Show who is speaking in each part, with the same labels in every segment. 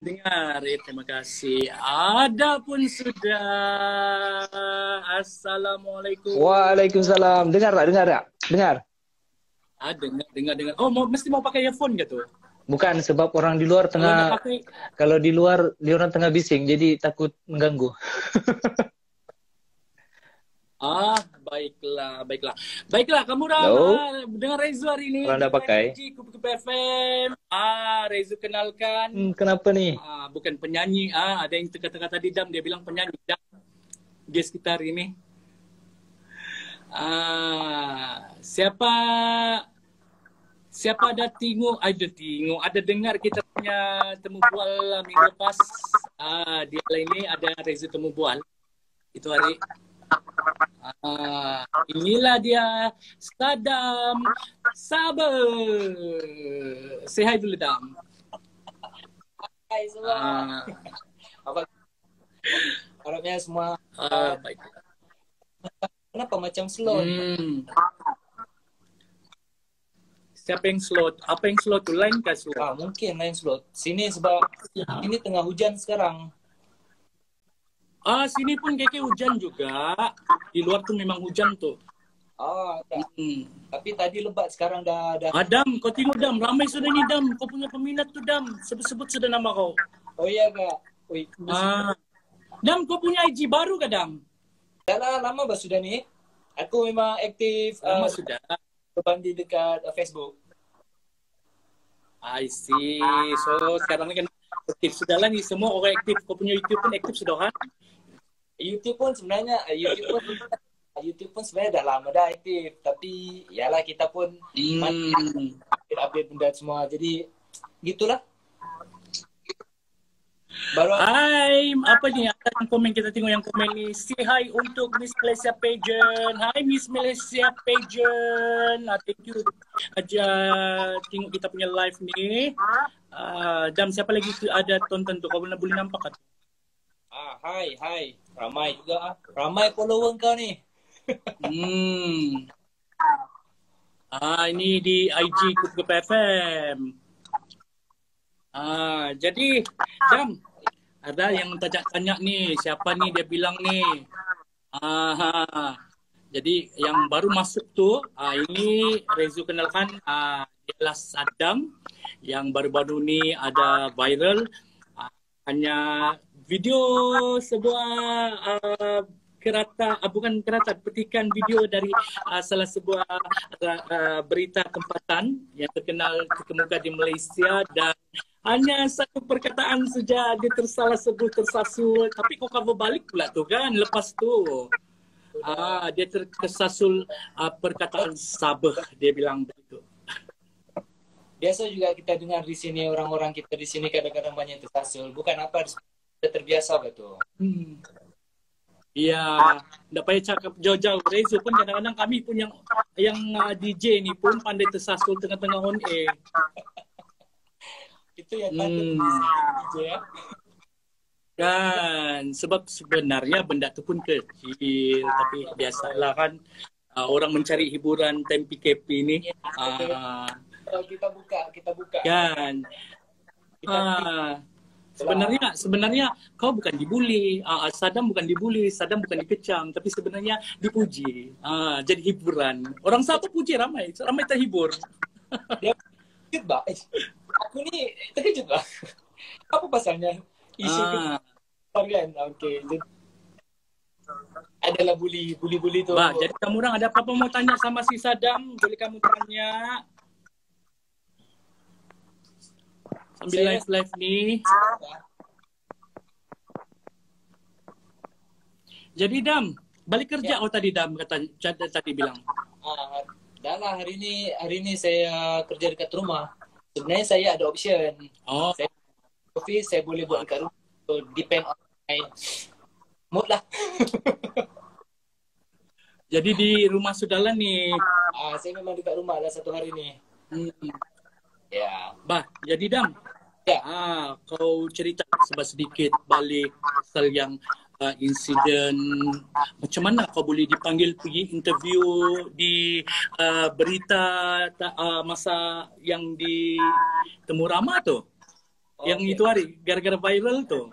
Speaker 1: Dengar, ya, terima kasih. Ada pun sudah. Assalamualaikum.
Speaker 2: Waalaikumsalam. Dengar tak? Dengar tak? Dengar.
Speaker 1: Dengar. Oh, mesti mau pakai earphone gitu?
Speaker 2: Bukan, sebab orang di luar
Speaker 1: Kalau nggak
Speaker 2: tengah,
Speaker 1: pakai,
Speaker 2: kalau di luar, di orang tengah bising, jadi takut mengganggu.
Speaker 1: baiklah. Kamu
Speaker 2: Halo?
Speaker 1: dengan Rezu hari ini
Speaker 2: Kalau
Speaker 1: di
Speaker 2: anda
Speaker 1: Live
Speaker 2: pakai,
Speaker 1: IG Kupu-Kupu FM. Rezu kenalkan.
Speaker 2: kenapa nih?
Speaker 1: Bukan penyanyi. Ada yang kata-kata tadi Dam, dia bilang penyanyi. Dam, guest kita hari ini. Siapa ada dengar kita punya temu bual minggu lepas. Dia ini ada Rezu temu bual itu hari. Inilah dia, Sadam Saber. Say hi dulu, Dam.
Speaker 3: Hai semua. Apa harapnya semua
Speaker 1: Baik.
Speaker 3: kenapa macam slow?
Speaker 1: Siapa yang slot? Apa yang slot tuh? Line kah slot?
Speaker 3: Mungkin lain slot. Sini sebab ini tengah hujan sekarang.
Speaker 1: Sini pun kayak hujan juga. Di luar tuh memang hujan tuh.
Speaker 3: Tapi tadi lebat, sekarang dah.
Speaker 1: Dam, kau tengok Dam, ramai sudah ni Dam. Kau punya peminat tuh Dam. Sebut-sebut sudah nama kau.
Speaker 3: Oh iya kak.
Speaker 1: Dam, kau punya IG baru kah Dam?
Speaker 3: Dah lama bah sudah ni. Aku memang aktif.
Speaker 1: Lama sudah.
Speaker 3: Berbanding dekat Facebook.
Speaker 1: I see. So sekarang ni kan aktif sudah lah ni, semua orang aktif. Kau punya YouTube pun aktif sudah kan?
Speaker 3: YouTube pun sebenarnya dah lama dah aktif, tapi yalah kita pun update benda semua, jadi gitulah. Baru
Speaker 1: Hai, apa ni? Ada yang komen, kita tengok yang komen ni. Say hi untuk Miss Malaysia Pageant. Hai Miss Malaysia Pageant. Thank you aja tengok kita punya live ni. Jam siapa lagi ada tonton tu? Kau boleh nampak kan?
Speaker 3: Hai. Ramai juga Ramai follower kau ni.
Speaker 1: Ini di IG Kupu-Kupu FM. Jadi Jam, ada yang tanya ni, siapa ni dia bilang ni. Jadi yang baru masuk tu, ini Rezu kenalkan, ialah Sadam yang baru-baru ni ada viral. Hanya video sebuah petikan video dari salah sebuah berita tempatan yang terkemuka di Malaysia, dan hanya satu perkataan saja dia tersasul, tapi kau cover balik pula tu kan lepas tu. Dia tersasul perkataan sabah, dia bilang begitu.
Speaker 3: Biasa juga kita dengar di sini, orang-orang kita di sini kadang-kadang banyak tersasul. Bukan apa, sudah terbiasa betul.
Speaker 1: Iya, tidak payah cakap jauh-jauh. Rezu pun kadang-kadang kami pun yang DJ ni pun pandai tersasul tengah-tengah on air.
Speaker 3: Itu yang patut DJ ya.
Speaker 1: Kan, sebab sebenarnya benda tu pun kecil, tapi biasalah kan orang mencari hiburan time PKP ni.
Speaker 3: Kita buka.
Speaker 1: Kan. Sebenarnya kau bukan dibuli, Sadam bukan dibuli, Sadam bukan dikecam, tapi sebenarnya dipuji. Jadi hiburan. Orang siapa puji ramai terhibur.
Speaker 3: Dia terkejut bah. Aku ni terkejut bah. Apa pasalnya? Isu kan? Okey. Adalah bully tu.
Speaker 1: Jadi kamu orang ada apa-apa mau tanya sama si Sadam? Boleh kamu tanya. Sambil live ni. Jadi Dam, balik kerja tadi Dam tadi bilang.
Speaker 3: Dah lah, hari ni saya kerja dekat rumah. Sebenarnya saya ada option. Office saya boleh buat dekat rumah. So depend on my mood lah.
Speaker 1: Jadi di rumah sudahlah ni.
Speaker 3: Saya memang dekat rumah lah satu hari ni. Ya.
Speaker 1: Jadi Dam.
Speaker 3: Ya.
Speaker 1: Kau cerita sedikit balik pasal yang insiden, macam mana kau boleh dipanggil pergi interview di berita masa yang di Temu Rama tu? yang itu hari gara-gara viral tuh.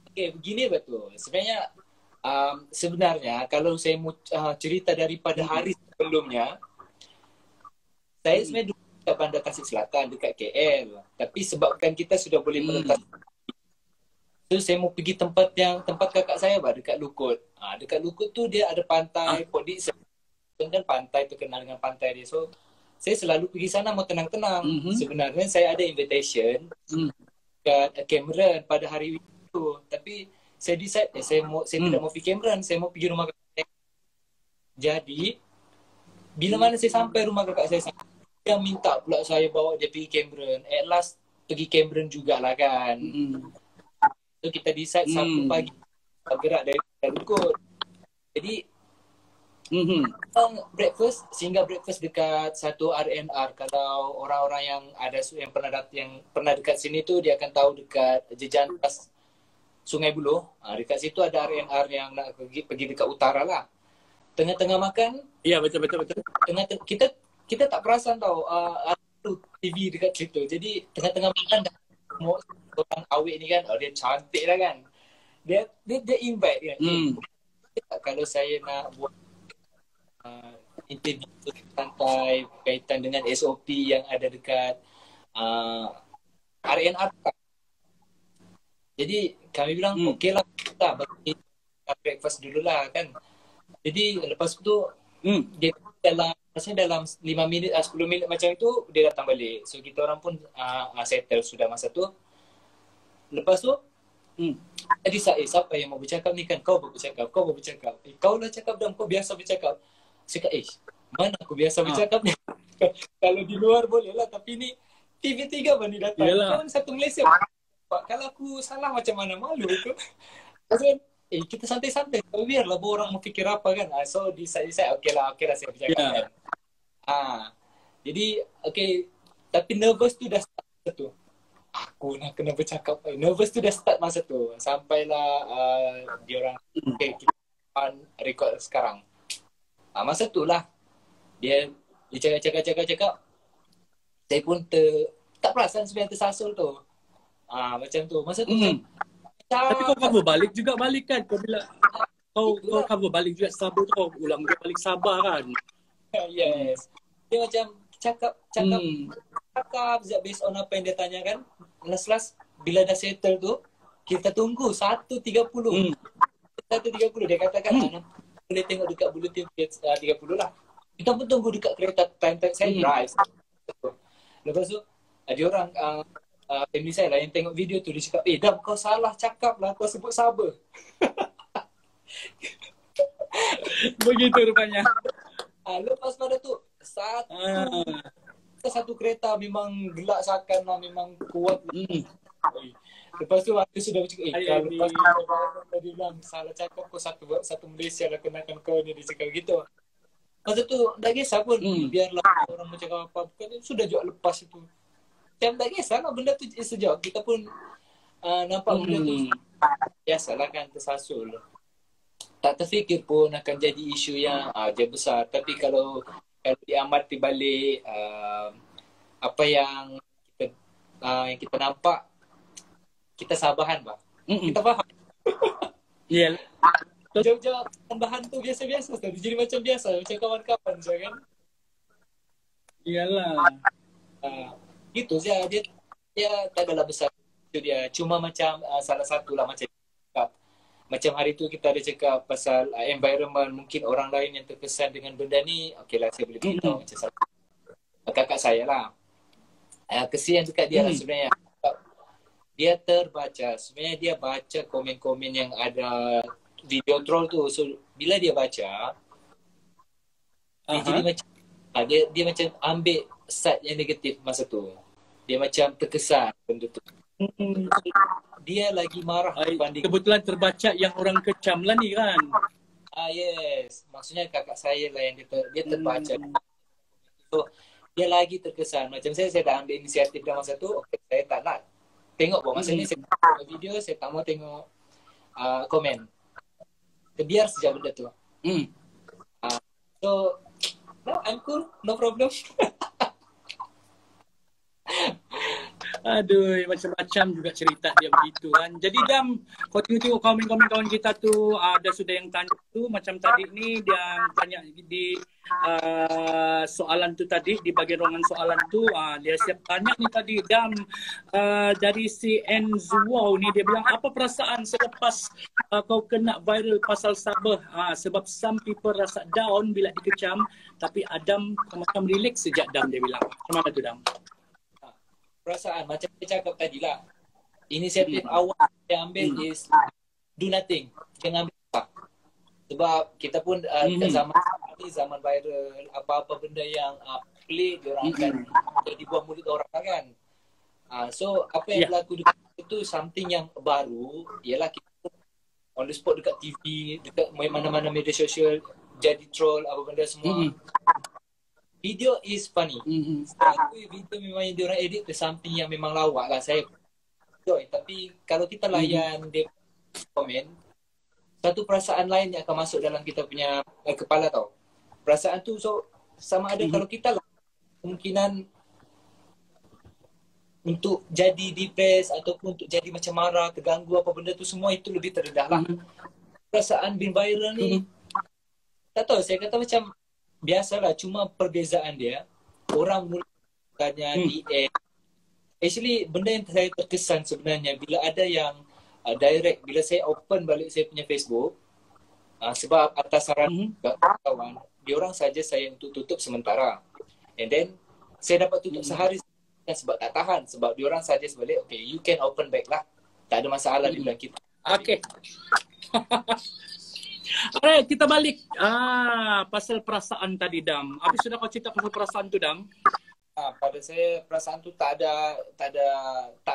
Speaker 3: Oke, begini betul. Sebenarnya kalau saya mau cerita daripada hari sebelumnya, saya sebenarnya dulu dekat Bandar Tasik Selatan dekat KL. Tapi sebabkan kita sudah boleh merentas, so saya mau pergi tempat kakak saya dekat Lukut. Dekat Lukut tu dia ada pantai Podik, dan pantai terkenal dengan pantai dia. So saya selalu pergi sana mau tenang-tenang. Sebenarnya saya ada invitation ke Cameron pada hari itu, tapi saya decide saya tidak mau pergi Cameron, saya mau pergi rumah kakak saya. Jadi bila mana saya sampai rumah kakak saya, dia minta pula saya bawa dia pergi Cameron. At last pergi Cameron jugalah kan. So kita decide Sabtu pagi bergerak dari Lukut. Jadi singgah breakfast dekat satu RNR. Kalau orang-orang yang pernah dekat sini tu, dia akan tahu dekat Jejantas Sungai Buloh. Dekat situ ada RNR yang nak pergi dekat utara lah. Tengah-tengah makan.
Speaker 1: Iya, betul.
Speaker 3: Kita tak perasan tau ada TV dekat situ. Jadi tengah-tengah makan orang awet ni kan, dia cantik lah kan. Dia invite kan. Kalau saya nak buat interview santai berkaitan dengan SOP yang ada dekat RNR. Jadi kami bilang okey lah, kita bagi breakfast dulu lah kan. Jadi lepas tu dia dalam 5 minit 10 minit macam itu dia datang balik. So kita orang pun settle sudah masa tu. Lepas tu jadi siapa yang mau bercakap ni kan? Kau bercakap. Kau lah cakap dan kau biasa bercakap. Saya kata, mana aku biasa bercakap ni? Kalau di luar boleh lah, tapi ni TV3 bani datang. Kan satu Malaysia. Kalau aku salah macam mana, malu tu. Kita santai-santai. Biarlah orang mau fikir apa kan. So decide okey lah saya bercakap kan. Jadi tapi nervous tu dah start tu. Aku nak kena bercakap. Nervous tu dah start masa tu. Sampailah diorang kita record sekarang. Masa tu lah dia cakap. Saya pun tak perasan sebenarnya tersasul tu. Macam tu. Masa tu
Speaker 1: tapi kau cover balik kan. Kau bila kau cover balik juga Sabah tu, kau ulang balik Sabah kan.
Speaker 3: Yes. Dia macam cakap based on apa yang dia tanyakan. Last bila dah settle tu, kita tunggu 1.30. 1.30 dia katakan boleh tengok dekat bulletin 30 lah. Kita pun tunggu dekat kereta time saya drive. Lepas tu ada orang family saya lah yang tengok video tu, dia cakap, Dam kau salah cakap lah, kau sebut Sabah.
Speaker 1: Begitu rupanya.
Speaker 3: Lepas pada tu satu kereta memang gelak sakan lah, memang kuat. Lepas tu aku sudah cakap, lepas tu dia bilang salah cakap, kau satu Malaysia lah kenakan kau ni, dia cakap gitu. Masa tu tak kisah pun, biarlah orang mau cakap apa, bukan sudah juga lepas itu. Macam tak kisah lah benda tu sejauh. Kita pun nampak benda tu biasalah kan, tersasul. Tak terfikir pun akan jadi isu yang dia besar. Tapi kalau diamati balik apa yang kita nampak, kita sabahan bah. Kita faham.
Speaker 1: Ya.
Speaker 3: Jauh-jauh tambahan tu biasa-biasa tadi. Jadi macam biasa, macam kawan-kawan je kan.
Speaker 1: Iyalah.
Speaker 3: Gitu saja. Dia tak adalah besar itu dia. Cuma macam salah satu lah macam hari tu kita ada cakap pasal environment. Mungkin orang lain yang terkesan dengan benda ni, okeylah saya boleh beritahu macam kakak saya lah. Kesian dekat dia lah sebenarnya. Dia terbaca. Sebenarnya dia baca komen-komen yang ada video troll tu. So bila dia baca, dia jadi macam dia macam ambil side yang negatif masa tu. Dia macam terkesan benda tu. Dia lagi marah berbanding.
Speaker 1: Kebetulan terbaca yang orang kecam lah ni kan.
Speaker 3: Yes. Maksudnya kakak saya lah yang dia terbaca. So dia lagi terkesan. Macam saya dah ambil inisiatif dah masa tu. Okay, saya tak nak tengok pun. Masa ni saya tengok video, saya tak mau tengok komen. Biar saja benda tu. So no, I'm cool, no problem.
Speaker 1: Aduh, macam-macam juga cerita dia begitu kan. Jadi Dam, kau tengok komen-komen kawan kita tu, ada sudah yang tanya tu, macam tadi ni dia tanya di soalan tu tadi, di bagian ruangan soalan tu, dia siap tanya ni tadi, Dam, dari si Enzuo ni, dia bilang, apa perasaan selepas kau kena viral pasal Sabah? Sebab some people rasa down bila dikecam, tapi Adam macam relax sejak Dam, dia bilang. Macam mana tu Dam?
Speaker 3: Perasaan macam saya cakap tadi lah, inisiatif awal yang ambil is do nothing, jangan ambil apa. Sebab kita pun dekat zaman viral, apa-apa benda yang pelik diorang akan jadi buah mulut orang kan. So apa yang berlaku dekat itu something yang baru, ialah kita on the spot dekat TV, dekat mana-mana media sosial, jadi troll apa benda semua. Video is funny. Video memang yang diorang edit to something yang memang lawak lah. Saya enjoy. Tapi kalau kita layan dia komen, satu perasaan lain yang akan masuk dalam kita punya kepala tau. Perasaan tu sama ada kalau kita lah, kemungkinan untuk jadi depressed ataupun untuk jadi macam marah, terganggu apa benda tu semua itu lebih terendah lah. Perasaan being viral ni, tak tahu, saya kata macam biasalah, cuma perbezaan dia orang mula tanya DM. Actually benda yang saya terkesan sebenarnya bila ada yang direct, bila saya open balik saya punya Facebook, sebab atas saran kawan, diorang saja saya untuk tutup sementara, and then saya dapat tutup sehari sebab tak tahan, sebab diorang saja sebalik, okay you can open back lah, tak ada masalah di bulan kita.
Speaker 1: Okay. Alright, kita balik. Pasal perasaan tadi Dam. Habis sudah kau cerita pasal perasaan tu Dam?
Speaker 3: Pada saya perasaan tu tak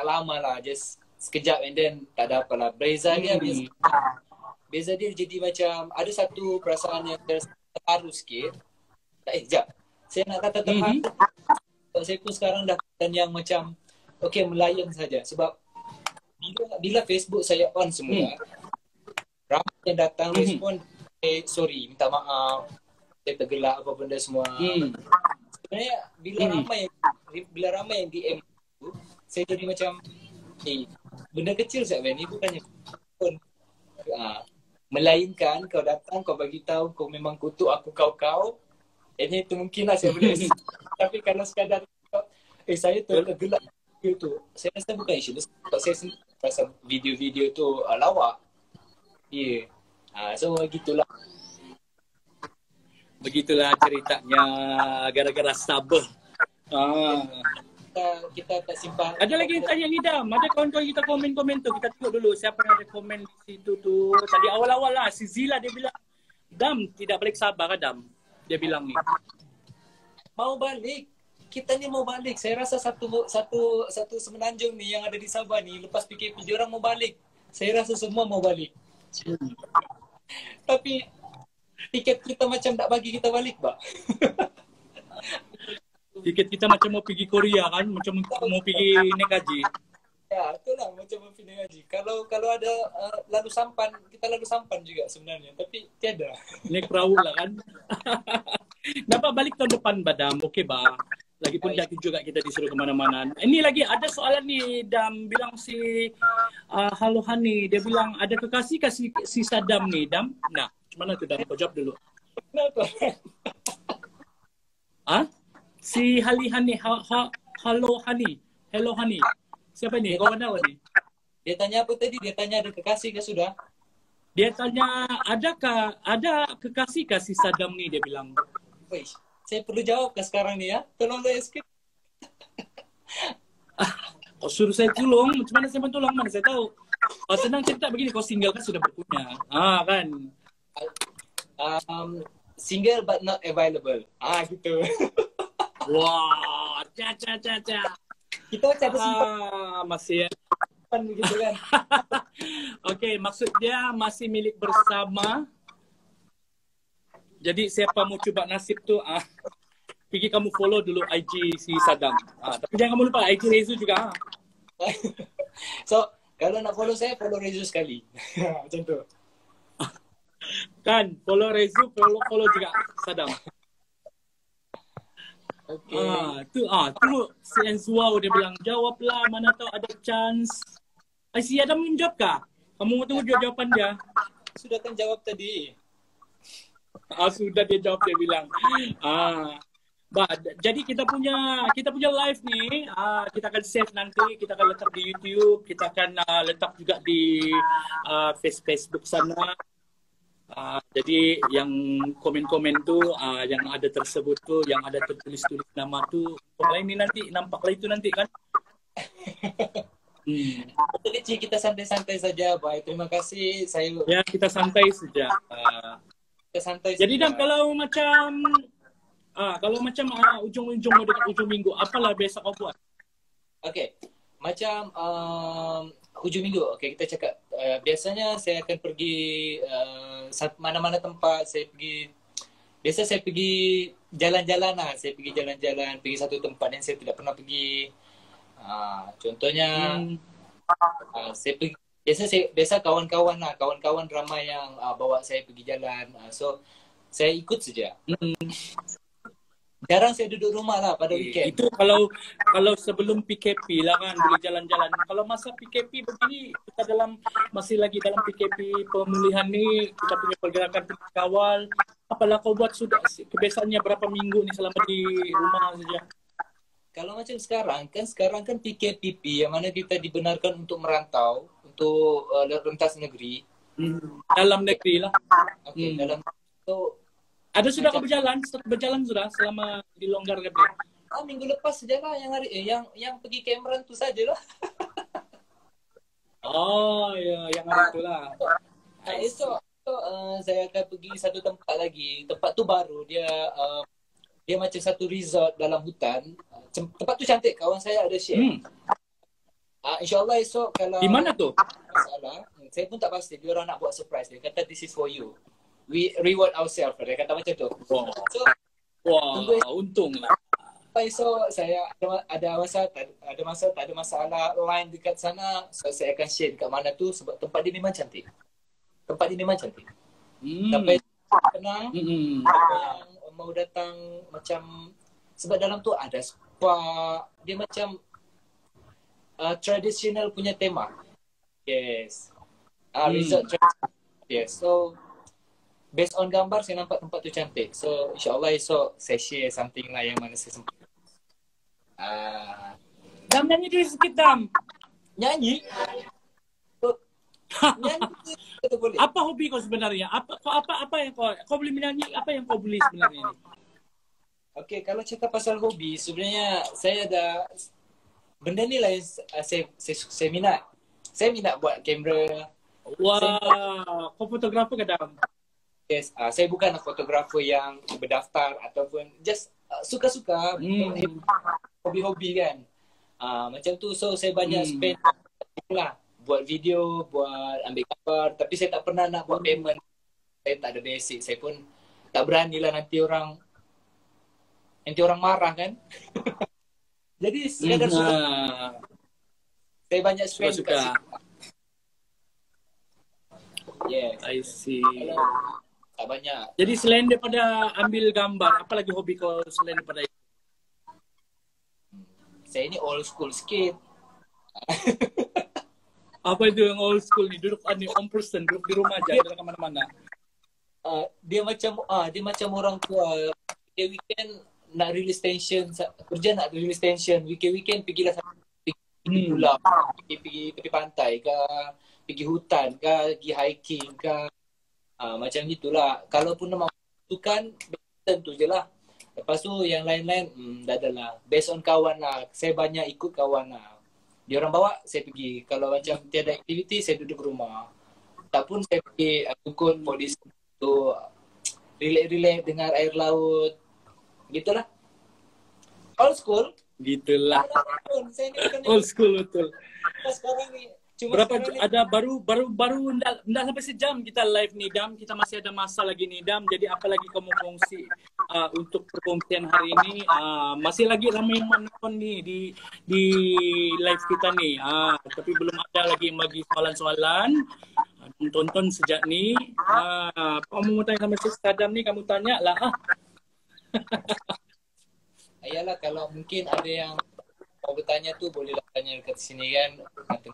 Speaker 3: lama lah, just sekejap and then tak ada apalah. Beza dia jadi macam ada satu perasaan yang terharu sikit. Sekejap. Saya nak kata terharu. Saya pun sekarang dah dan yang macam okay, melayan saja sebab bila Facebook saya on semula, ramai yang datang respon, sorry, minta maaf, saya tergelak apa benda semua. Sebenarnya bila ramai yang DM tu, saya jadi macam benda kecil saja ni, bukannya melainkan kau datang, kau bagi tahu kau memang kutuk aku kau. Ini itu mungkinlah saya boleh. Tapi kalau sekadar saya tergelak gitu, saya rasa bukan isu besar. Saya rasa video-video tu lawak. So gitulah. Begitulah ceritanya gara-gara Sabah. Kita tak simpan.
Speaker 1: Ada lagi yang tanya ni Dam. Ada kawan-kawan kita komen-komen tu. Kita tengok dulu siapa yang ada komen di situ tu. Tadi awal-awal lah si Zila dia bilang, Dam tidak balik Sabah kan Dam? Dia bilang ni.
Speaker 3: Mau balik. Kita ni mau balik. Saya rasa satu semenanjung ni yang ada di Sabah ni lepas PKP dia orang mau balik. Saya rasa semua mau balik. Tapi tiket kita macam tak bagi kita balik, Pak.
Speaker 1: Tiket kita macam mau pergi Korea kan, macam mau pergi naik haji.
Speaker 3: Ya, itulah macam mau pergi naik haji. Kalau ada lalu sampan, kita lalu sampan juga sebenarnya, tapi tiada.
Speaker 1: Naik perahu lah kan. Dapat balik tahun depan, Badam. Okey, Ba. Lagipun jatuh juga kita disuruh kemana-mana. Ini lagi ada soalan ni, Dam. Bilang si Halo Hani. Dia bilang ada kekasih si Saddam ni, Dam. Nah, macam mana tu, Dam? Kau jawab dulu.
Speaker 3: Kenapa?
Speaker 1: Si Hali Hani. Halo Hani. Hello Hani. Siapa ni? Kau kenal ni?
Speaker 3: Dia tanya apa tadi? Dia tanya ada kekasih ke sudah?
Speaker 1: Dia tanya ada kekasih si Saddam ni, dia bilang.
Speaker 3: Weish. Saya perlu jawab ke sekarang ni ya? Tolong saya sikit.
Speaker 1: Kau suruh saya tolong, macam mana saya tolong? Mana saya tahu. Senang cerita begini, kau single kan sudah berpunya. Kan?
Speaker 3: Single but not available. Gitu.
Speaker 1: Wah, ca.
Speaker 3: Kita macam ada
Speaker 1: masih
Speaker 3: simpan gitu kan.
Speaker 1: Okey, maksud dia masih milik bersama. Jadi siapa mau cuba nasib tu, pergi kamu follow dulu IG si Saddam. Tapi jangan kamu lupa IG Rezu juga.
Speaker 3: So, kalau nak follow saya, follow Rezu sekali. Macam tu.
Speaker 1: Kan, follow Rezu, follow juga Saddam. Tu Science Wow dia bilang, jawablah, mana tahu ada chance. Si Adam menjawab kah? Kamu tunggu jawaban dia.
Speaker 3: Sudah kan jawab tadi.
Speaker 1: Sudah dia jawab, dia bilang. Jadi kita punya live nih, kita akan save nanti, kita akan letak di YouTube, kita akan letak juga di Facebook sana. Jadi yang komen-komen tuh yang ada tersebut tuh, yang ada tertulis-tulis nama tuh, lain ini nanti nampaklah itu nanti kan.
Speaker 3: Kecil, kita santai-santai saja. Baik, terima kasih.
Speaker 1: Ya, kita santai saja.
Speaker 3: Kita santai.
Speaker 1: Jadi Dam, kalau macam ujung-ujung mau dekat ujung minggu, apalah biasa kau buat?
Speaker 3: Okey, macam hujung minggu. Okey, kita cakap biasanya saya akan pergi mana-mana tempat. Biasa saya pergi jalan-jalan lah. Saya pergi jalan-jalan, pergi satu tempat yang saya tidak pernah pergi. Contohnya saya pergi, biasa kawan-kawan lah, kawan-kawan ramai yang bawa saya pergi jalan. So saya ikut saja. Jarang saya duduk rumah lah pada weekend.
Speaker 1: Itu kalau sebelum PKP lah kan, boleh jalan-jalan. Kalau masa PKP begini, kita masih lagi dalam PKP pemulihan ni, kita punya pergerakan kawal. Apalah kau buat sudah kebiasaannya berapa minggu ni selama di rumah saja?
Speaker 3: Kalau macam sekarang kan PKPP yang mana kita dibenarkan untuk merantau, untuk rentas negeri.
Speaker 1: Dalam negeri lah.
Speaker 3: Okey, dalam so,
Speaker 1: ada sudah berjalan sudah selama dilonggarkan?
Speaker 3: Minggu lepas sajalah yang pergi Cameron tu sajalah.
Speaker 1: Yang hari itulah.
Speaker 3: Esok saya akan pergi satu tempat lagi. Tempat tu baru, dia macam satu resort dalam hutan. Tempat tu cantik, kawan saya ada share. InsyaAllah esok kalau
Speaker 1: di mana tu?
Speaker 3: Masalah, saya pun tak pasti. Dia orang nak buat surprise. Dia kata this is for you. We reward ourselves. Dia kata macam tu. So,
Speaker 1: untung lah.
Speaker 3: Esok saya ada masalah line dekat sana. So saya akan share dekat mana tu sebab tempat dia memang cantik. Sampai kenal yang mau datang macam, sebab dalam tu ada spa. Dia macam traditional punya tema. Yes. Resort traditional. Yes. So based on gambar saya nampak tempat tu cantik. So insyaAllah esok saya share something lah yang mana saya sempat.
Speaker 1: Dam, nyanyi dulu sikit Dam.
Speaker 3: Nyanyi? Boleh.
Speaker 1: Apa hobi kau sebenarnya? Apa yang kau boleh menyanyi? Apa yang kau boleh sebenarnya ni?
Speaker 3: Okey, kalau cakap pasal hobi, sebenarnya saya ada benda ni lah yang saya minat. Saya minat buat kamera.
Speaker 1: Wah, kau fotografer ke Dam?
Speaker 3: Yes, saya bukan fotografer yang berdaftar ataupun just suka-suka, hobi-hobi kan. Macam tu, so saya banyak spend lah, buat video, buat ambil gambar. Tapi saya tak pernah nak buat payment. Saya tak ada basic, saya pun tak berani lah nanti orang marah kan. Jadi sekadar suka. Saya banyak spend suka. Yes,
Speaker 1: I see.
Speaker 3: Tak banyak.
Speaker 1: Jadi selain daripada ambil gambar, apa lagi hobi kau selain daripada itu?
Speaker 3: Saya ni old school sikit.
Speaker 1: Apa itu yang old school ni? Duduk on person, duduk di rumah aja, jangan ke mana-mana.
Speaker 3: Dia macam orang tua. Weekend nak release tension, kerja nak release tension. Weekend pergilah pergi pulau, pergi tepi pantai ke, pergi hutan ke, pergi hiking ke. Macam gitulah. Kalaupun nak tentukan, tentu je lah. Lepas tu yang lain-lain, dah lah. Based on kawan lah. Saya banyak ikut kawan lah. Dia orang bawa, saya pergi. Kalau macam tiada aktiviti, saya duduk rumah. Tak pun saya pergi dukun polis tu. Relax-relax dengar air laut. Gitulah. Old school.
Speaker 1: Gitulah. Old school betul.
Speaker 3: Sekarang ni
Speaker 1: berapa ada baru enggak sampai sejam kita live nih Dam, kita masih ada masa lagi nih Dam, jadi apa lagi kamu kongsi untuk perkongsian hari ini, masih lagi ramai yang menonton nih di live kita nih, tapi belum ada lagi yang bagi soalan-soalan, tonton sejak nih, kamu mau tanya sama Sis Adam nih, kamu tanya lah.
Speaker 3: Ayalah kalau mungkin ada yang mau bertanya tu bolehlah tanya dekat sini kan. Kata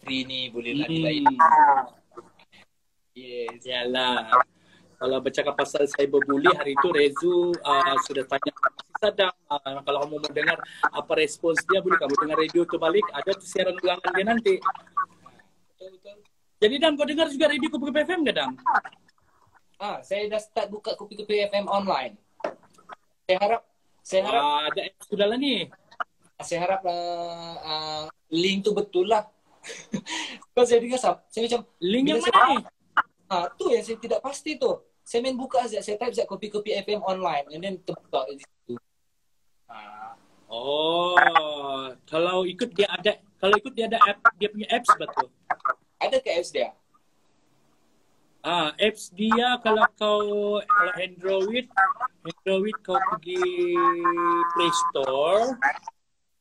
Speaker 3: free ni bolehlah dilayan. Yes.
Speaker 1: Yalah. Kalau bercakap pasal cyberbully, hari itu Rezu sudah tanya si Sadam, kalau kamu mau dengar apa respons dia, boleh kamu dengar radio tu balik, ada tu siaran ulangan dia nanti.
Speaker 3: Betul.
Speaker 1: Jadi Dam, kau dengar juga radio Kopi FM ke Dam?
Speaker 3: Saya dah start buka Kopi FM online. Saya harap
Speaker 1: ada apps sudah lah ni.
Speaker 3: Saya harap link tu betul lah. Kalau saya dengar saya macam
Speaker 1: Link yang
Speaker 3: saya,
Speaker 1: mana ni?
Speaker 3: Tu yang saya tidak pasti tu. Saya main buka saja, saya type Kopi FM online and then terbuka di situ.
Speaker 1: Kalau ikut dia ada app, dia punya apps betul.
Speaker 3: Ada ke apps dia?
Speaker 1: Apps dia kalau Android kau pergi Play Store.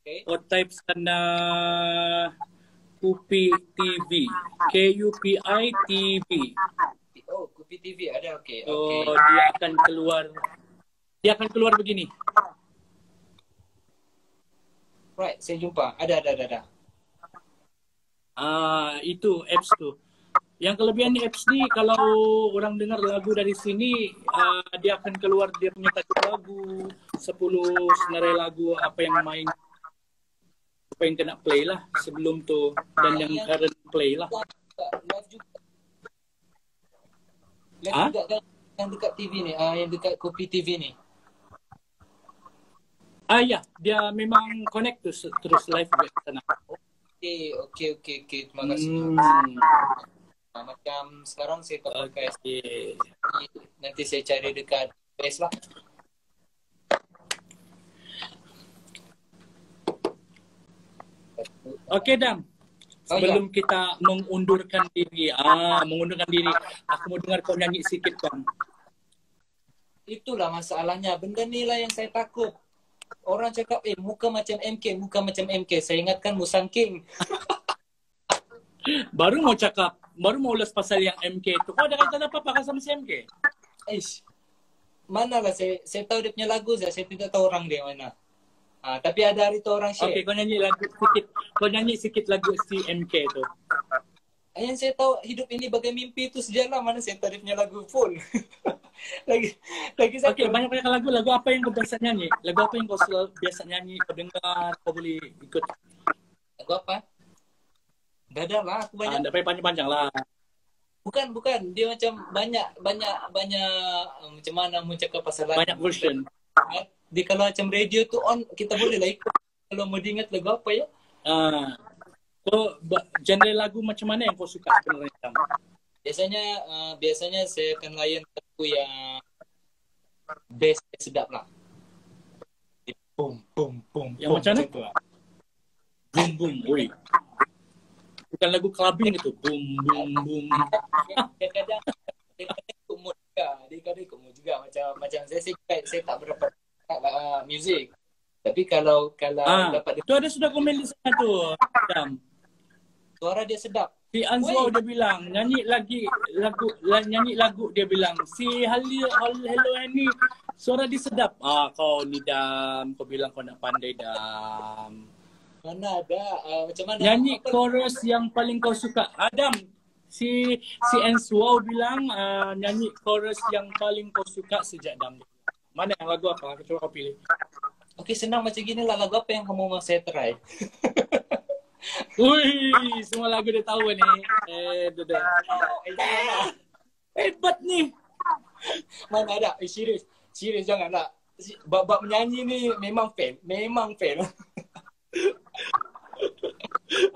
Speaker 3: Okay.
Speaker 1: Kau type sana Kupi TV, KUPI TV.
Speaker 3: Oh, Kopi TV ada, okay.
Speaker 1: So
Speaker 3: Okay.
Speaker 1: dia akan keluar begini.
Speaker 3: Right, saya jumpa. Ada.
Speaker 1: Itu apps tu. Yang kelebihan di apps ni, kalau orang dengar lagu dari sini, dia akan keluar dia punya tajuk lagu, 10 senarai lagu apa yang main, apa yang kena play lah sebelum tu, dan yang current play lah.
Speaker 3: Live juga kan yang dekat TV ni, yang dekat Kopi TV ni.
Speaker 1: Ya, dia memang connect terus live ke sana.
Speaker 3: Okay. Terima kasih. Macam sekarang saya tak pakai. Nanti saya cari dekat base lah.
Speaker 1: Okay, Dam. Sebelum kita mengundurkan diri, aku mau dengar kau nyanyi sikit, Dam.
Speaker 3: Itulah masalahnya. Benda ni lah yang saya takut. Orang cakap, muka macam MK. Saya ingatkan Musang King.
Speaker 1: Baru mau ulas pasal yang MK tu. Kau ada kaitan apa sama si MK?
Speaker 3: Manalah saya tahu dia punya lagu saja. Saya tidak tahu orang dia mana. Tapi ada hari tu orang share.
Speaker 1: Okay, kau nyanyi sikit lagu si MK tu.
Speaker 3: Yang saya tahu hidup ini bagai mimpi itu sejalan, mana saya tahu dia punya lagu full. lagi saya
Speaker 1: banyak lagu apa yang kau biasa nyanyi? Lagu apa yang kau biasa nyanyi, kau dengar, kau boleh ikut?
Speaker 3: Lagu apa? Dah lah, aku banyak.
Speaker 1: Tak payah panjang-panjang lah.
Speaker 3: Bukan. Dia macam banyak macam mana mau cakap pasal lagu.
Speaker 1: Banyak version.
Speaker 3: Di kalau macam radio tu on, kita boleh lah ikut. Kalau mau diingat lagu apa ya?
Speaker 1: Kau genre lagu macam mana yang kau suka sebenarnya?
Speaker 3: Biasanya saya akan layan lagu yang bass sedap lah. Boom.
Speaker 1: Yang macam mana? Boom. Oi. Bukan lagu clubbing itu. Boom.
Speaker 3: Kadang-kadang ikut mood juga. Macam saya tak berapa music. Tapi kalau dapat
Speaker 1: tu ada sudah komen di sana tu.
Speaker 3: Suara dia sedap.
Speaker 1: Si Anzwar dia bilang nyanyi lagu dia bilang si hello ni suara dia sedap. Kau ni Dam, kau bilang kau nak pandai Dam.
Speaker 3: Mana ada macam mana
Speaker 1: nyanyi chorus yang paling kau suka. Adam, si Anzwar bilang nyanyi chorus yang paling kau suka sejak Dam. Mana yang lagu apa? Coba kau pilih.
Speaker 3: Okey, senang macam gini lah. Lagu apa yang kamu mau saya try?
Speaker 1: Wih, semua lagu dia tahu ni. Hebat ni.
Speaker 3: Mana ada? Serius janganlah. Bab menyanyi ni memang fail.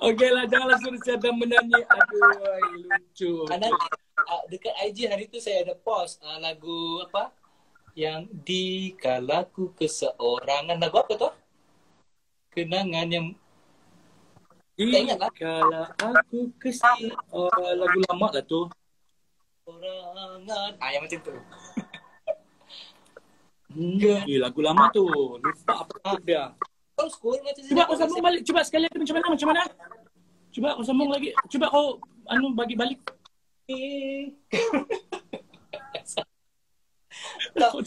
Speaker 1: Okey lah, janganlah suruh saya dah menyanyi. Aduh, lucu.
Speaker 3: Nanti dekat IG hari tu saya ada post lagu apa? Yang dikalaku keseorangan. Lagu apa tu? Kenangan yang
Speaker 1: Kalau aku kesal, lagu lama lah tu.
Speaker 3: Orangan. Yang macam tu.
Speaker 1: Lagu lama tu. Lupa apa dia.
Speaker 3: Kau school macam
Speaker 1: Cuba kau sambung balik. Cuba sekali lagi macam mana? Cuba kau sambung lagi. Cuba kau bagi balik.
Speaker 3: Kau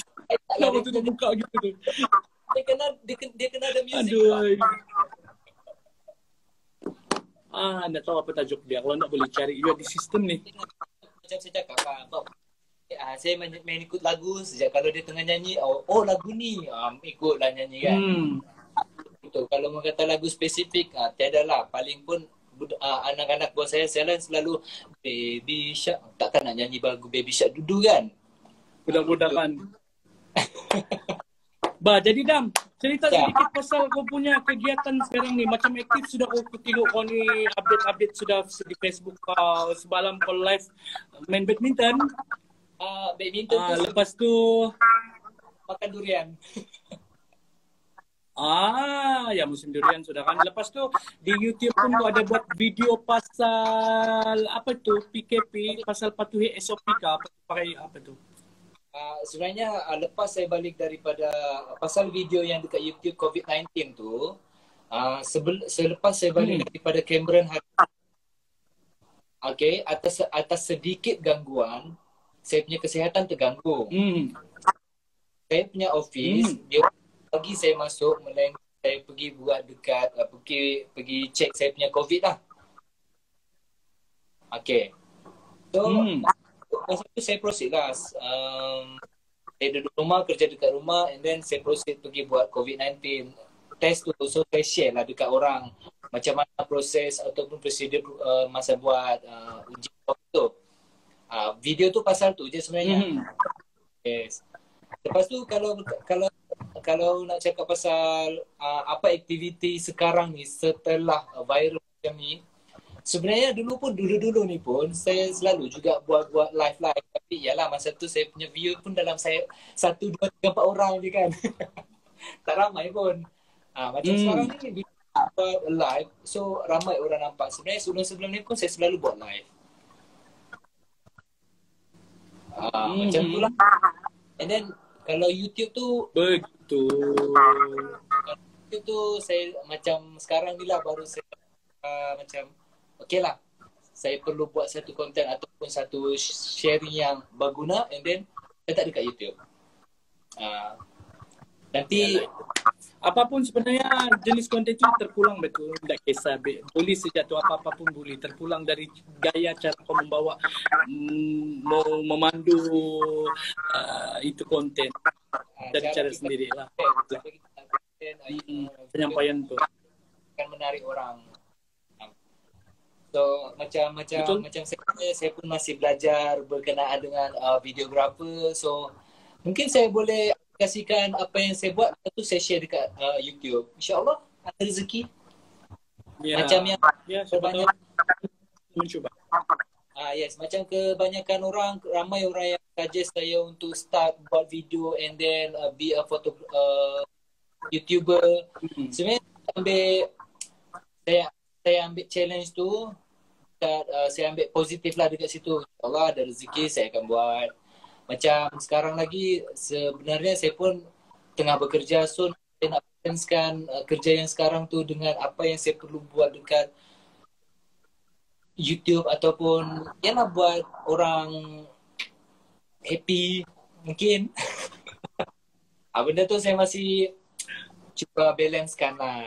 Speaker 1: tutup muka gitu tu.
Speaker 3: dia kena ada music.
Speaker 1: Aduh. Nak tahu apa tajuk dia. Kalau nak boleh cari juga di sistem ni.
Speaker 3: Macam saya cakap, saya main ikut lagu sejak kalau dia tengah nyanyi, lagu ni, ikutlah nyanyi kan. Itu kalau mau kata lagu spesifik, tiada lah. Paling pun anak-anak buat saya selalu Baby Shark. Takkan nak nyanyi lagu Baby Shark Dudu kan?
Speaker 1: Budak-budakan. Jadi Dam, cerita sedikit pasal kau punya kegiatan sekarang ni. Macam aktif sudah kau tengok kau ni update-update sudah di Facebook kau. Semalam kau live main badminton.
Speaker 3: Badminton tu
Speaker 1: lepas tu
Speaker 3: makan durian.
Speaker 1: Ya musim durian sudah kan. Lepas tu di YouTube pun tu ada buat video pasal apa tu PKP, pasal patuhi SOP ka, pakai apa tu?
Speaker 3: Sebenarnya lepas saya balik daripada pasal video yang dekat YouTube COVID-19 tu, selepas saya balik daripada Cameron atas sedikit gangguan, saya punya kesihatan terganggu. Saya punya office, dia pagi saya masuk, saya pergi buat dekat, pergi cek saya punya COVID lah. So, masa tu saya proceed lah. Saya duduk rumah, kerja dekat rumah, and then saya proceed pergi buat COVID-19 test tu. So saya share lah dekat orang macam mana proses ataupun prosedur masa buat uji COVID tu. Video tu pasal tu je sebenarnya. Yes. Lepas tu kalau nak cakap pasal apa aktiviti sekarang ni setelah virus macam ni, sebenarnya dulu ni pun saya selalu juga buat live. Tapi yalah masa tu saya punya view pun dalam saya 1, 2, 3, 4 orang je kan. Tak ramai pun. Macam sekarang ni buat live, so ramai orang nampak. Sebenarnya sebelum ni pun saya selalu buat live. Macam tu lah. And then kalau YouTube tu
Speaker 1: betul.
Speaker 3: YouTube tu saya macam sekarang ni lah baru saya macam okey lah, saya perlu buat satu konten ataupun satu sharing yang berguna, and then letak dekat YouTube. Nanti
Speaker 1: apapun sebenarnya jenis konten itu terpulang betul, tidak kisah boleh sejatuh apa pun boleh, terpulang dari gaya cara kau membawa, memandu itu konten dari cara sendiri lah. Penyampaian tu
Speaker 3: akan menarik orang. So macam saya pun masih belajar berkenaan dengan videographer. So mungkin saya boleh kasihkan apa yang saya buat, itu saya share dekat YouTube. InsyaAllah ada rezeki. Macam yang banyak
Speaker 1: mencuba.
Speaker 3: Yes, macam kebanyakan ramai orang yang suggest saya untuk start buat video and then be a YouTuber. Sebenarnya saya ambil challenge tu. Saya ambil positif lah dekat situ. InsyaAllah ada rezeki saya akan buat. Macam sekarang lagi sebenarnya saya pun tengah bekerja, so saya nak balanskan kerja yang sekarang tu dengan apa yang saya perlu buat dekat YouTube ataupun yalah buat orang happy mungkin. Benda tu saya masih cuba balancekan lah.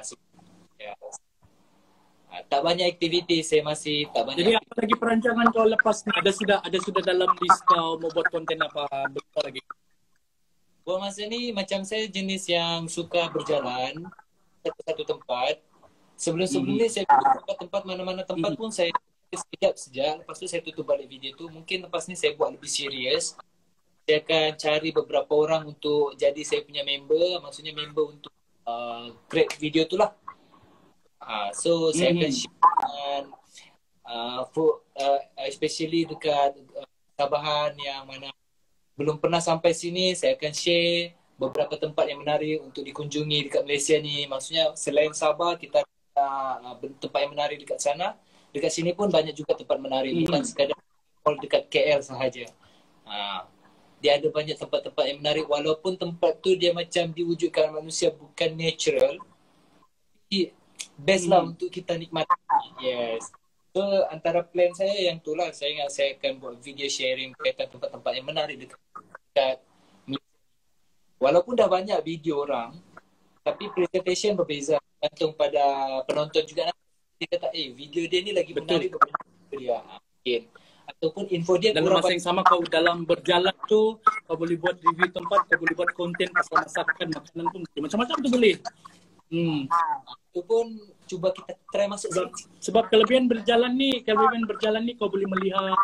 Speaker 3: Tak banyak aktiviti, saya masih tak banyak.
Speaker 1: Jadi apa lagi perancangan kau lepas ni? Ada sudah dalam list kau mau buat konten apa betul lagi?
Speaker 3: Buat masa ni macam saya jenis yang suka berjalan satu tempat. Sebelum ni saya buat tempat mana-mana tempat pun saya sekejap saja. Lepas tu saya tutup balik video tu. Mungkin lepas ni saya buat lebih serius. Saya akan cari beberapa orang untuk jadi saya punya member. Maksudnya member untuk create video tu lah. So saya akan share especially dekat Sabahan yang mana belum pernah sampai sini, saya akan share beberapa tempat yang menarik untuk dikunjungi dekat Malaysia ni. Maksudnya selain Sabah, kita ada tempat yang menarik dekat sana. Dekat sini pun banyak juga tempat menarik, bukan sekadar dekat KL sahaja. Dia ada banyak tempat-tempat yang menarik, walaupun tempat tu dia macam diwujudkan manusia, bukan natural. Best lah untuk kita nikmati. Yes. So antara plan saya yang tu lah, saya akan buat video sharing berkaitan tempat-tempat yang menarik dekat Walaupun dah banyak video orang, Tapi presentation berbeza, gantung pada penonton juga. Dia kata, video dia ni lagi menarik daripada dia. Mungkin. Ataupun info dia
Speaker 1: dalam masa yang sama kau dalam berjalan tu kau boleh buat review tempat, kau boleh buat konten pasal masakan, makanan pun macam-macam tu boleh.
Speaker 3: Itu pun cuba kita try masuk
Speaker 1: sebab kelebihan berjalan ni kau boleh melihat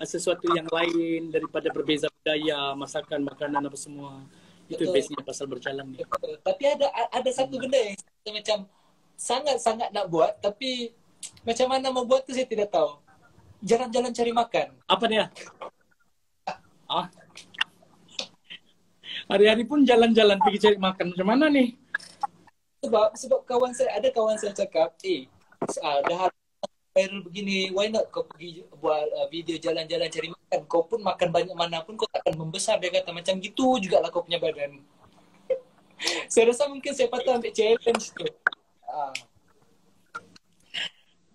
Speaker 1: sesuatu yang lain daripada berbeza budaya, masakan, makanan apa semua. Itu bestnya pasal berjalan ni.
Speaker 3: Tapi ada satu benda yang saya macam sangat-sangat nak buat, tapi macam mana mau buat tu saya tidak tahu. Jalan-jalan cari makan.
Speaker 1: Apa dia? Hari-hari pun jalan-jalan pergi cari makan. Macam mana nih?
Speaker 3: Sebab kawan saya cakap, dah viral begini, why not kau pergi buat video jalan-jalan cari makan. Kau pun makan banyak mana pun kau takkan membesar. Dia kata macam gitu jugalah kau punya badan. Saya rasa mungkin saya patut ambil challenge tu.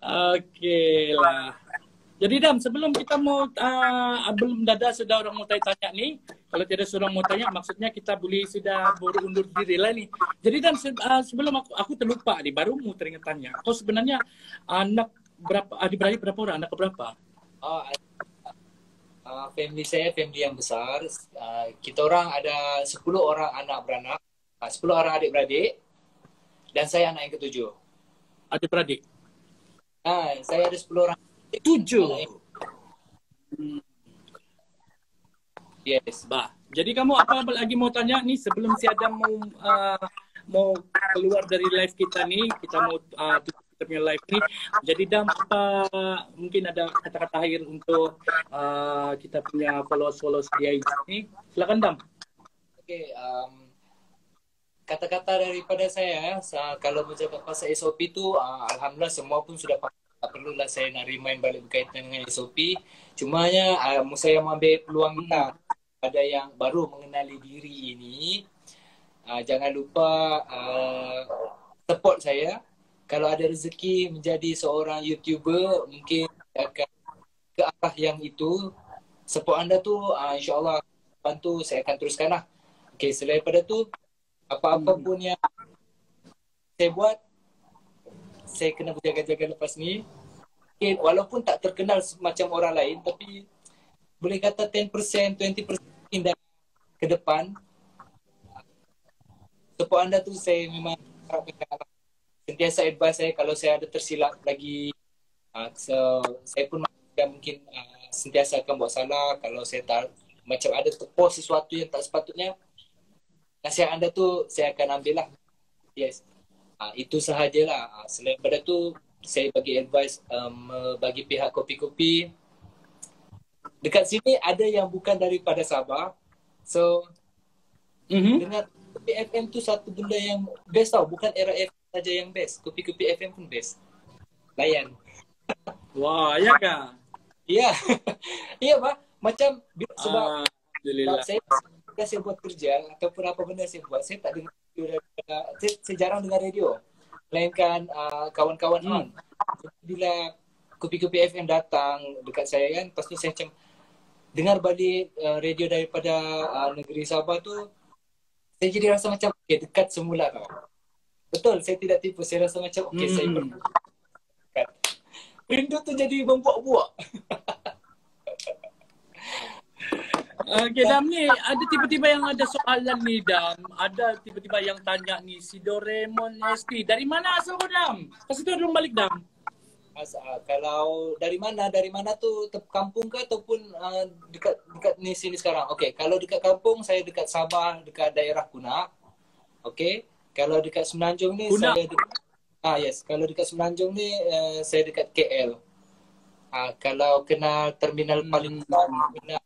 Speaker 1: Okey lah. Jadi Dam, sebelum kita mau belum sudah orang mau tanya nih. Kalau tidak seorang mau tanya, maksudnya kita boleh sudah berundur diri lah nih. Jadi Dam, sebelum aku terlupa nih, baru mau teringat tanya. Kau sebenarnya anak berapa, adik-beradik berapa orang? Anak berapa?
Speaker 3: Family saya family yang besar. Kita orang ada 10 orang anak beranak, 10 orang adik-beradik, dan saya anak yang ke-7.
Speaker 1: Adik-beradik?
Speaker 3: Saya ada 10 orang.
Speaker 1: 7?
Speaker 3: Yes.
Speaker 1: Jadi kamu apa lagi mau tanya nih sebelum si Adam mau keluar dari live kita nih, kita mau tutup kita punya live nih. Jadi Dam, apa mungkin ada kata-kata akhir untuk kita punya followers di IG nih? Silakan Dam.
Speaker 3: Oke, kata-kata daripada saya, kalau bercakap pasal SOP tu, alhamdulillah semua pun sudah pakai. Tak perlulah saya nak remind balik berkaitan dengan SOP. Cumanya saya mengambil peluang kita. Ada yang baru mengenali diri ini, jangan lupa support saya. Kalau ada rezeki menjadi seorang YouTuber, mungkin akan ke arah yang itu. Support anda tu insyaAllah bantu, saya akan teruskan lah. Okay, selain daripada tu, apa-apa pun yang saya buat, saya kena berjaga-jaga lepas ni. Okay, walaupun tak terkenal macam orang lain, tapi boleh kata 10%, 20% ke depan. Support anda tu saya memang sentiasa advice saya kalau saya ada tersilap lagi. Saya pun mungkin sentiasa akan buat salah. Kalau saya tak, macam ada terpost sesuatu yang tak sepatutnya, nasihat anda tu saya akan ambil lah. Yes. Itu sahajalah. Selain daripada tu, saya bagi advice bagi pihak kopi-kopi. Dekat sini ada yang bukan daripada Sabah. So, dengan Kopi FM tu satu benda yang best tau. Bukan Era FM saja yang best. Kopi-kopi FM pun best. Layan.
Speaker 1: Wah, ya kah?
Speaker 3: Ya. Iya, Pak. Macam sebab saya buat kerja ataupun apa benda saya buat, saya tak dengar radio, saya jarang dengar radio. Melainkan kawan-kawan on. Bila Kopi-Kopi FM datang dekat saya kan, lepas tu saya macam dengar balik radio daripada negeri Sabah tu, saya jadi rasa macam dekat semula tau. Betul, saya tidak tipu. Saya rasa macam saya dekat. Rindu tu jadi membuak-buak.
Speaker 1: Okay, Dam ni ada tiba-tiba yang ada soalan ni Dam. Ada tiba-tiba yang tanya ni si Doraemon ST. Dari mana asal kau Dam? Kasih tahu dulu balik Dam.
Speaker 3: Kalau dari mana tu kampung ke ataupun dekat ni sini sekarang? Okey, kalau dekat kampung saya dekat Sabah, dekat daerah Kunak. Okey, kalau dekat Semenanjung ni Kunak. Saya dekat yes, kalau dekat Semenanjung ni saya dekat KL. Kalau kenal terminal paling dekat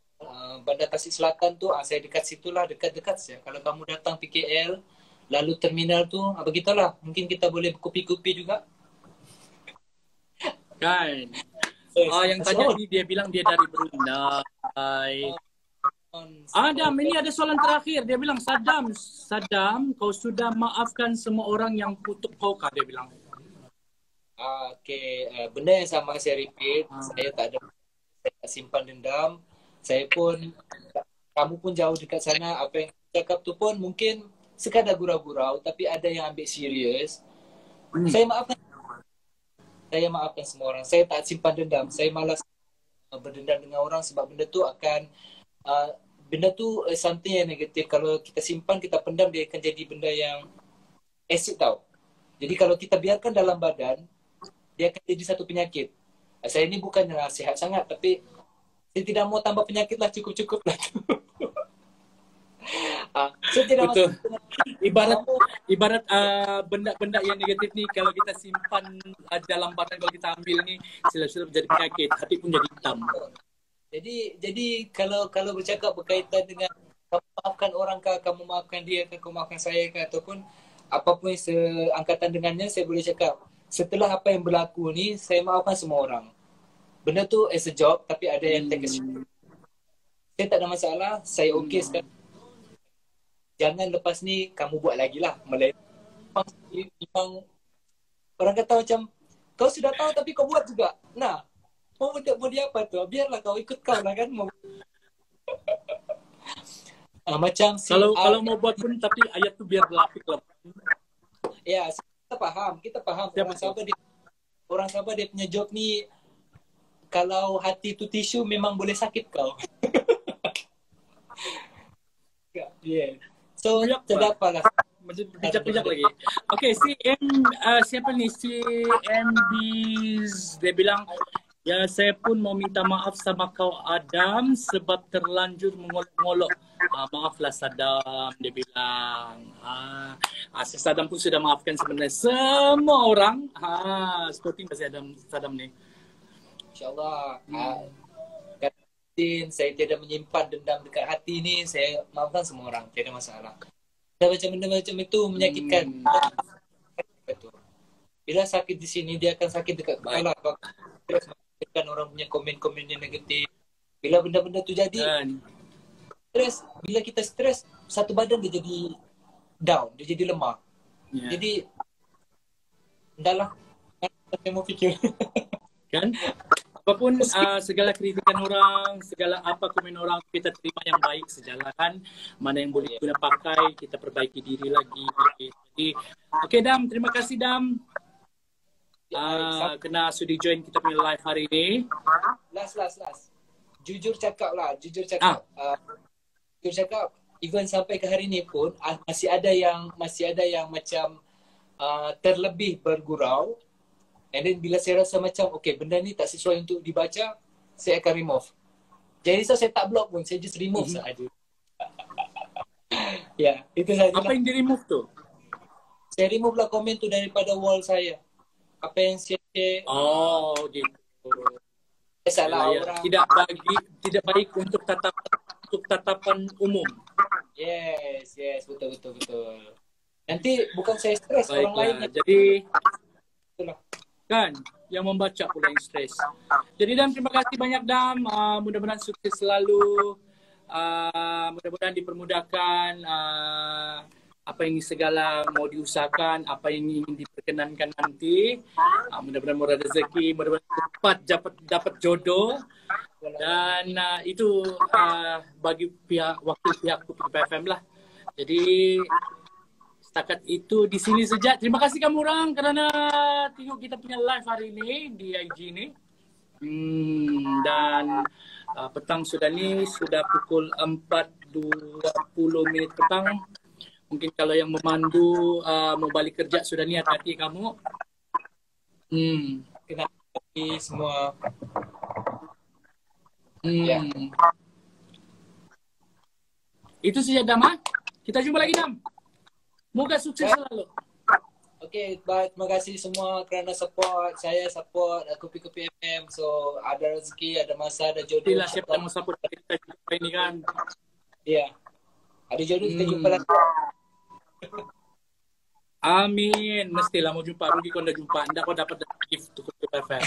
Speaker 3: Bandar Tasik Selatan tu, saya dekat situlah, dekat-dekat saja. Kalau kamu datang PKL lalu terminal tu, begitulah. Mungkin kita boleh kopi-kopi juga.
Speaker 1: Kan. Yang tanya ni dia bilang dia dari Brunei. Dam, ini ada soalan terakhir. Dia bilang, Saddam, kau sudah maafkan semua orang yang kutuk kau kah? Dia bilang.
Speaker 3: Okey, benda yang sama saya repeat. Saya tak ada, saya tak simpan dendam. Saya pun, kamu pun jauh dekat sana. Apa yang cakap tu pun mungkin sekadar gurau-gurau, tapi ada yang ambil serius, saya maafkan semua orang. Saya tak simpan dendam. Saya malas berdendam dengan orang sebab benda tu akan something yang negatif. Kalau kita simpan, kita pendam, dia akan jadi benda yang acid tau. Jadi kalau kita biarkan dalam badan, dia akan jadi satu penyakit. Saya ni bukan sihat sangat, tapi saya tidak mau tambah penyakit lah, cukup-cukup lah tu. So tidak
Speaker 1: Betul.
Speaker 3: masalah.
Speaker 1: Ibarat benda-benda yang negatif ni kalau kita simpan dalam badan, kalau kita ambil ni silap-silap jadi penyakit, hati pun jadi hitam.
Speaker 3: Jadi kalau bercakap berkaitan dengan kamu maafkan orang kah, kamu maafkan dia kah, kamu maafkan saya kah, ataupun apapun yang seangkatan dengannya, saya boleh cakap setelah apa yang berlaku ni, saya maafkan semua orang. Benda tu as a job, tapi ada yang take a shot. Saya tak ada masalah, saya okey sekarang. Jangan lepas ni kamu buat lagi lah. Memang orang kata macam kau sudah tahu tapi kau buat juga. Nah, mau buat dia apa tu? Biarlah kau ikut kau lah kan. Macam si
Speaker 1: kalau mau buat pun tapi ayat tu biar berlapik lah.
Speaker 3: Ya, kita faham. Orang Sabah dia punya joke ni, kalau hati tu tisu memang boleh sakit kau. Yeah. So, terdapat lah.
Speaker 1: Bijak-bijak lagi. Okay, siapa ni? Si MBs, dia bilang, ya saya pun mau minta maaf sama kau Adam sebab terlanjur mengolok-ngolok. Maaflah Saddam, dia bilang. Si Saddam pun sudah maafkan sebenarnya semua orang. Seperti masih Saddam ni.
Speaker 3: InsyaAllah. Saya tidak menyimpan dendam dekat hati ni. Saya maafkan semua orang. Tiada masalah. Dan benda macam itu menyakitkan. Bila sakit di sini, dia akan sakit dekat kepala. Terus menyakitkan orang punya komen-komen yang negatif. Bila benda-benda tu jadi, stres. Bila kita stres, satu badan dia jadi down. Dia jadi lemah. Jadi, entahlah. Saya mau fikir.
Speaker 1: Kan? Apapun segala kritikan orang, segala apa komen orang, kita terima yang baik sejalan kan. Mana yang boleh guna pakai, kita perbaiki diri lagi. Jadi, okay Dam, terima kasih Dam. Kena sudi join kita punya live hari ini.
Speaker 3: Last. Jujur cakap. Jujur cakap, even sampai ke hari ni pun masih ada yang macam terlebih bergurau. And then bila saya rasa macam okay, benda ni tak sesuai untuk dibaca, saya akan remove. Jadi saya tak block pun, saya just remove sahaja. Ya, itu sahaja.
Speaker 1: Apa yang di-remove tu?
Speaker 3: Saya remove lah komen tu daripada wall saya. Apa yang saya share.
Speaker 1: Oh, gitu.
Speaker 3: Salah orang.
Speaker 1: Tidak baik untuk tatapan umum.
Speaker 3: Yes, betul. Nanti bukan saya stres, orang lain.
Speaker 1: Jadi kan yang membaca pula yang stres. Jadi Dam, terima kasih banyak Dam. Mudah-mudahan sukses selalu. Mudah-mudahan dipermudahkan apa yang segala mau diusahakan, apa yang ingin diperkenankan nanti. Mudah-mudahan murah rezeki, mudah-mudahan cepat dapat jodoh. Dan itu bagi wakil pihak Kupi FM lah. Jadi setakat itu di sini saja. Terima kasih kamu orang kerana tengok kita punya live hari ini di IG ni. Dan petang sudah pukul 4.20 petang. Mungkin kalau yang memandu mau balik kerja sudah ni, hati-hati kamu.
Speaker 3: Kena hati semua.
Speaker 1: Itu saja Dam. Kita jumpa lagi Dam. Moga sukses selalu.
Speaker 3: Okay, baik. Terima kasih semua kerana support. Saya support Kupi FM. So, ada rezeki, ada masa, ada jodoh.
Speaker 1: Itulah siapa yang mau support kita ini kan.
Speaker 3: Ya. Ada jodoh, kita jumpa lagi.
Speaker 1: Amin. Mestilah mau jumpa. Rugi kau dah jumpa. Anda kau dapat gift untuk Kupi FM.